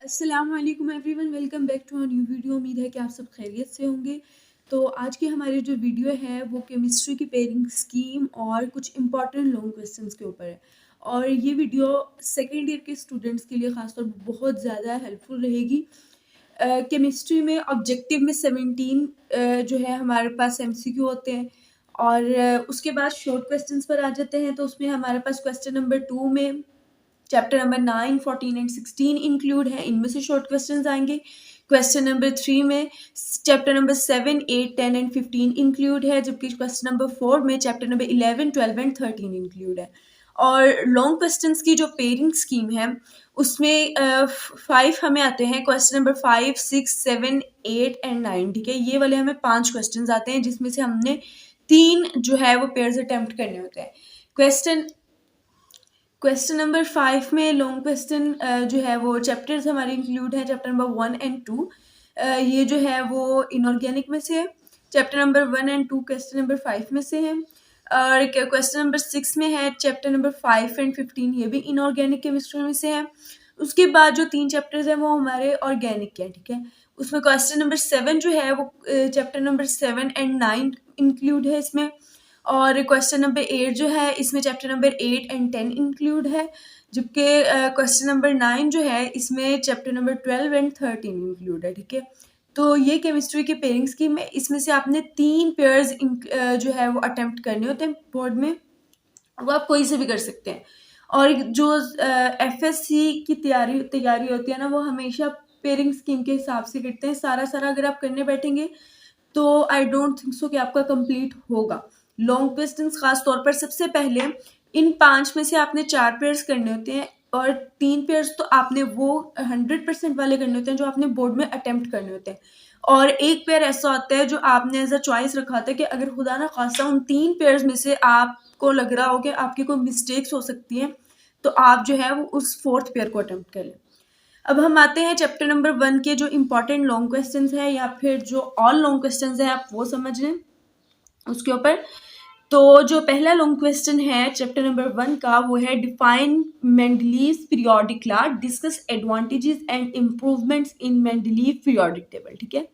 अस्सलाम वालेकुम everyone, welcome back to a new video. उम्मीद है कि आप सब खैरियत से होंगे। तो आज की हमारी जो वीडियो है वो केमिस्ट्री की पेयरिंग स्कीम और कुछ इंपॉर्टेंट लॉन्ग क्वेश्चंस के ऊपर है। और ये वीडियो सेकेंड ईयर के स्टूडेंट्स के लिए ख़ासतौर पर बहुत ज़्यादा हेल्पफुल रहेगी। केमिस्ट्री में ऑब्जेक्टिव में 17 जो है हमारे पास एमसीक्यू होते हैं और उसके बाद शॉर्ट क्वेश्चंस पर आ जाते हैं। तो उसमें हमारे पास क्वेश्चन नंबर 2 में चैप्टर नंबर 9, 14 एंड 16 इंक्लूड है। इनमें से शॉर्ट क्वेश्चंस आएंगे। क्वेश्चन नंबर 3 में चैप्टर नंबर 7, 8, 10 एंड 15 इंक्लूड है, जबकि क्वेश्चन नंबर 4 में चैप्टर नंबर 11, 12 एंड 13 इंक्लूड है। और लॉन्ग क्वेश्चंस की जो पेयरिंग स्कीम है उसमें 5 हमें आते हैं। क्वेश्चन नंबर 5, 6, 7, 8 एंड 9, ठीक है। ये वाले हमें 5 क्वेश्चन आते हैं जिसमें से हमने 3 जो है वो पेयर्स अटेम्प्ट करने होते हैं। क्वेश्चन नंबर 5 में लॉन्ग क्वेश्चन जो है वो चैप्टर्स हमारे इंक्लूड हैं। चैप्टर नंबर 1 एंड 2 ये जो है वो इनऑर्गेनिक में से है। Chapter number 1 and 2 question number 5 में से है। और क्वेश्चन नंबर 6 में है चैप्टर नंबर 5 एंड 15, ये भी इनऑर्गेनिक केमिस्ट्री में से है। उसके बाद जो 3 चैप्टर्स हैं वो हमारे ऑर्गेनिक के हैं, ठीक है। उसमें क्वेश्चन नंबर 7 जो है वो चैप्टर नंबर 7 एंड 9 इंक्लूड है इसमें। और क्वेश्चन नंबर 8 जो है इसमें चैप्टर नंबर 8 एंड 10 इंक्लूड है, जबकि क्वेश्चन नंबर 9 जो है इसमें चैप्टर नंबर 12 एंड 13 इंक्लूड है, ठीक है। तो ये केमिस्ट्री की पेयरिंग स्कीम है। इसमें से आपने 3 पेयर्स जो है वो अटेम्प्ट करने होते हैं बोर्ड में। वो आप कोई से भी कर सकते हैं। और जो एफएससी की तैयारी होती है ना, वो हमेशा पेयरिंग स्कीम के हिसाब से करते हैं। सारा अगर आप करने बैठेंगे तो आई डोंट थिंक सो कि आपका कंप्लीट होगा। लॉन्ग क्वेश्चंस खास तौर पर सबसे पहले इन 5 में से आपने 4 पेयर्स करने होते हैं और 3 पेयर्स तो आपने वो 100% वाले करने होते हैं जो आपने बोर्ड में अटेम्प्ट करने होते हैं। और एक पेयर ऐसा होता है जो आपने एज अ चॉइस रखा होता है कि अगर खुदा ना खासा उन 3 पेयर्स में से आपको लग रहा हो कि आपकी कोई मिस्टेक्स हो सकती हैं, तो आप जो है वो उस 4th पेयर को अटेम्प्ट कर लें। अब हम आते हैं चैप्टर नंबर 1 के जो इंपॉर्टेंट लॉन्ग क्वेश्चंस है या फिर जो ऑल लॉन्ग क्वेश्चंस है आप वो समझ लें उसके ऊपर। तो जो पहला लॉन्ग क्वेश्चन है चैप्टर नंबर 1 का वो है define Mendeleev's periodic law, discuss advantages and improvements in Mendeleev periodic table, ठीक है।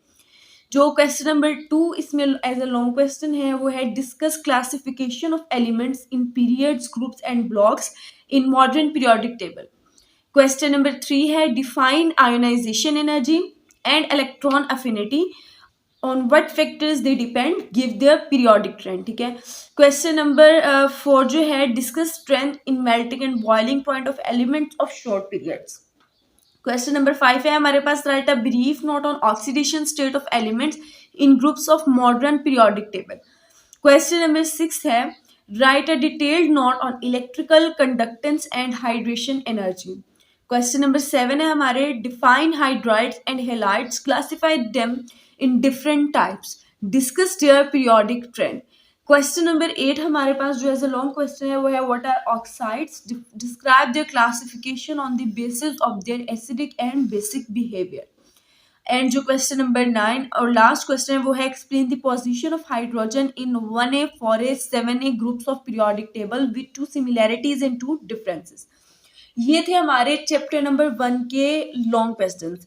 जो क्वेश्चन नंबर 2 इसमें एज अ लॉन्ग क्वेश्चन है वो है discuss classification of elements in periods, groups and blocks in modern periodic table. Question number 3 है define ionization energy and electron affinity, on what factors they depend, give their periodic trend, ठीक है। Question number 4 जो है discuss strength in melting and boiling point of elements of short periods. Question number 5 है हमारे पास write a brief note on oxidation state of elements in groups of modern periodic table. Question number 6 है write a detailed note on electrical conductance and hydration energy. Question number 7 है हमारे define hydrides and halides, classify them in different types, discuss their periodic trend. Question number 8 हमारे पास जो as a long question है वो है what are oxides, describe their classification on the basis of their acidic and basic behaviour. And जो question number 9 और last question है वो है explain the position of hydrogen in 1A, 4A, 7A groups of periodic table with 2 similarities and 2 differences. ये थे हमारे chapter number 1 के long questions.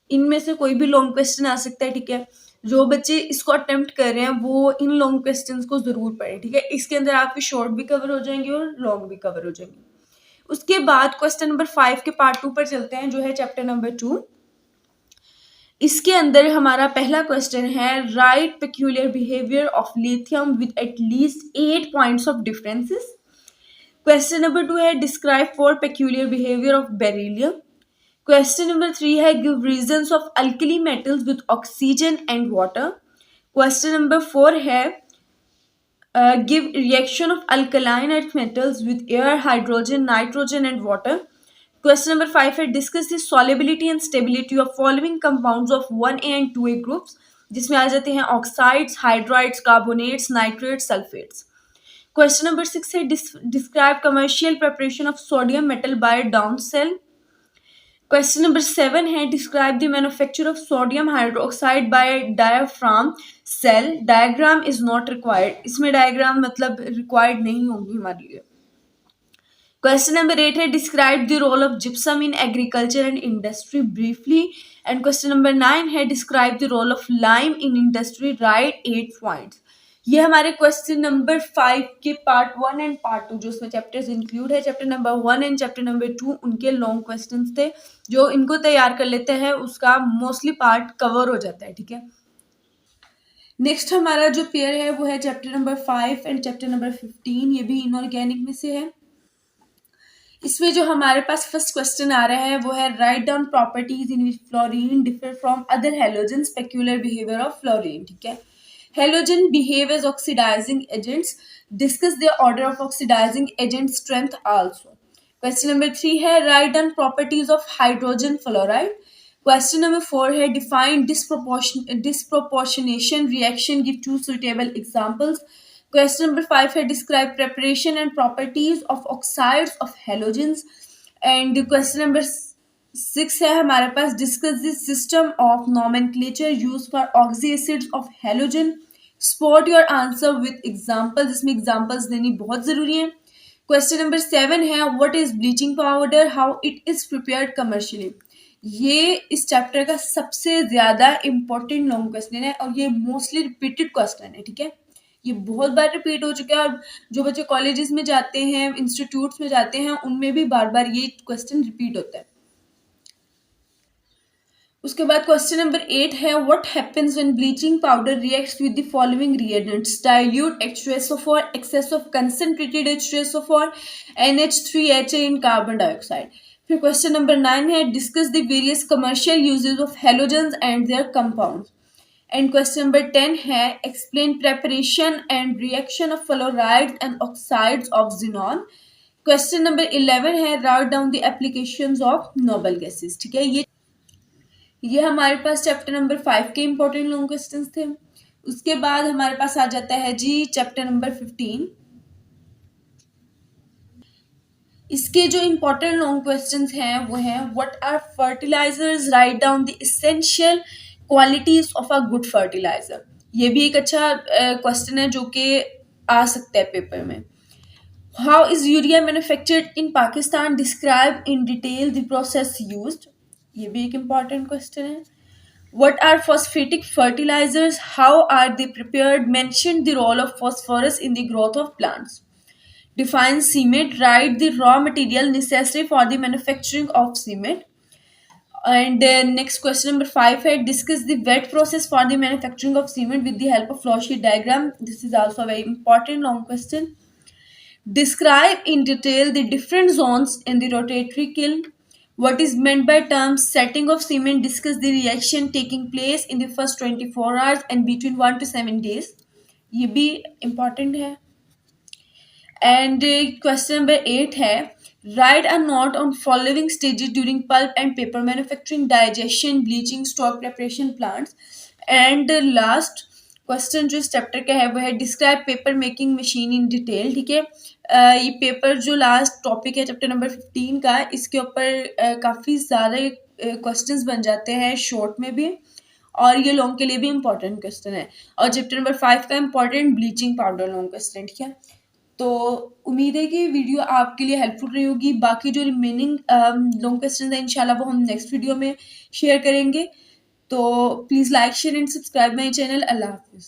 इनमें से कोई भी लॉन्ग क्वेश्चन आ सकता है, ठीक है। जो बच्चे इसको अटेम्प्ट कर रहे हैं वो इन लॉन्ग क्वेश्चंस को जरूर पढ़ें, ठीक है। इसके अंदर आपके शॉर्ट भी कवर हो जाएंगे और लॉन्ग भी कवर हो जाएंगे। उसके बाद क्वेश्चन नंबर 5 के पार्ट 2 पर चलते हैं जो है चैप्टर नंबर 2। इसके अंदर हमारा पहला क्वेश्चन है right peculiar behaviour of lithium with at least 8 points of differences. Question number 2 है describe 4 peculiar behaviour of beryllium. Question number 3 है give reasons of alkali metals with oxygen and water. Question number 4 है give reaction of alkaline earth metals with air, hydrogen, nitrogen and water. Question number 5 है discuss the solubility and stability of following compounds of 1A and 2A groups, जिसमें आ जाते हैं oxides, hydrides, carbonates, nitrates, sulphates. Question number 6 है describe commercial preparation of sodium metal by Down cell. Question number 7 है describe the manufacture of sodium hydroxide by diaphragm cell, diagram is not required. इसमें diagram मतलब required नहीं होगी हमारे लिए। Question number 8 है describe the role of gypsum in agriculture and industry briefly. And question number 9 है describe the role of lime in industry, write 8 points. ये हमारे क्वेश्चन नंबर 5 के पार्ट 1 एंड पार्ट 2 जो उसमें चैप्टर्स इंक्लूड है, chapter number 1 and chapter number 2 उनके long questions थे. जो इनको तैयार कर लेते हैं उसका मोस्टली पार्ट कवर हो जाता है. ठीक है. नेक्स्ट हमारा जो पेयर है वो है chapter number 5 and chapter number 15. ये भी इनऑर्गेनिक में से है. इसमें जो हमारे पास फर्स्ट क्वेश्चन आ रहा है वो है write down properties in which fluorine differ from other halogens, peculiar behaviour of fluorine. ठीक है. Halogen behave as oxidising agents, discuss the order of oxidising agent strength also. Question number 3 है write down properties of hydrogen fluoride. Question number 4 है define disproportionation reaction, give 2 suitable examples. Question number 5 है describe preparation and properties of oxides of halogens. And question number 6 है हमारे पास discuss the system of nomenclature use for oxy acids of halogen. Spot your answer with examples. इसमें examples देनी बहुत जरूरी है. Question number 7 है what is bleaching powder, how it is prepared commercially. ये इस चैप्टर का सबसे ज्यादा इंपॉर्टेंट लॉन्ग क्वेश्चन है और ये मोस्टली रिपीटेड क्वेश्चन है. ठीक है. ये बहुत बार रिपीट हो चुका है और जो बच्चे कॉलेजेस में जाते हैं, इंस्टीट्यूट्स में जाते हैं, उनमें भी बार बार ये क्वेश्चन रिपीट होता है. उसके बाद क्वेश्चन नंबर 8 है what happens when bleaching powder reacts with the following reagents, dilute H2SO4, excess of concentrated H2SO4, NH3HA in carbon dioxide. फिर क्वेश्चन नंबर 9 है discuss the various commercial uses of halogens and their compounds. And question number 10 है explain preparation and reaction of fluorides and oxides of xenon. Question number 11 है write down the applications of noble gases. ठीक है. ये हमारे पास chapter number 5 के important long questions थे. उसके बाद हमारे पास आ जाता है जी चैप्टर नंबर 15. इसके जो इंपॉर्टेंट लॉन्ग क्वेश्चंस हैं वो हैं what are fertilizers, write down the essential qualities of a good fertilizer. ये भी एक अच्छा क्वेश्चन है जो कि आ सकता है पेपर में. How is urea manufactured in Pakistan, describe in detail the process used. ये भी एक इम्पॉर्टेंट क्वेश्चन है. What are phosphatic fertilizers? How are they prepared? Mention the role of phosphorus in the growth of plants. Define cement. Write the raw material necessary for the manufacturing of cement. And next question number 5 है discuss the wet process for the manufacturing of cement with the help of flow sheet diagram. This is also a very important long question. Describe in detail the different zones in the rotatory kiln. What is meant by term setting of cement? Discuss the reaction taking place in the first 24 hours and between 1 to 7 days. ये भी important है. And question number 8 है write a note on following stages during pulp and paper manufacturing, digestion, bleaching, stock preparation plants. And last question जो इस chapter का है वो है describe paper making machine in detail. ठीक है. ये पेपर जो लास्ट टॉपिक है चैप्टर नंबर 15 का, इसके ऊपर काफ़ी सारे क्वेश्चंस बन जाते हैं शॉर्ट में भी और ये लॉन्ग के लिए भी इम्पॉर्टेंट क्वेश्चन है. और चैप्टर नंबर 5 का important bleaching powder long question. ठीक है. तो उम्मीद है कि वीडियो आपके लिए हेल्पफुल रही होगी. बाकी जो रिमेनिंग लॉन्ग क्वेश्चन है इंशाल्लाह वो हम नेक्स्ट वीडियो में शेयर करेंगे. तो please like share and subscribe my channel. अल्लाह हाफिज़.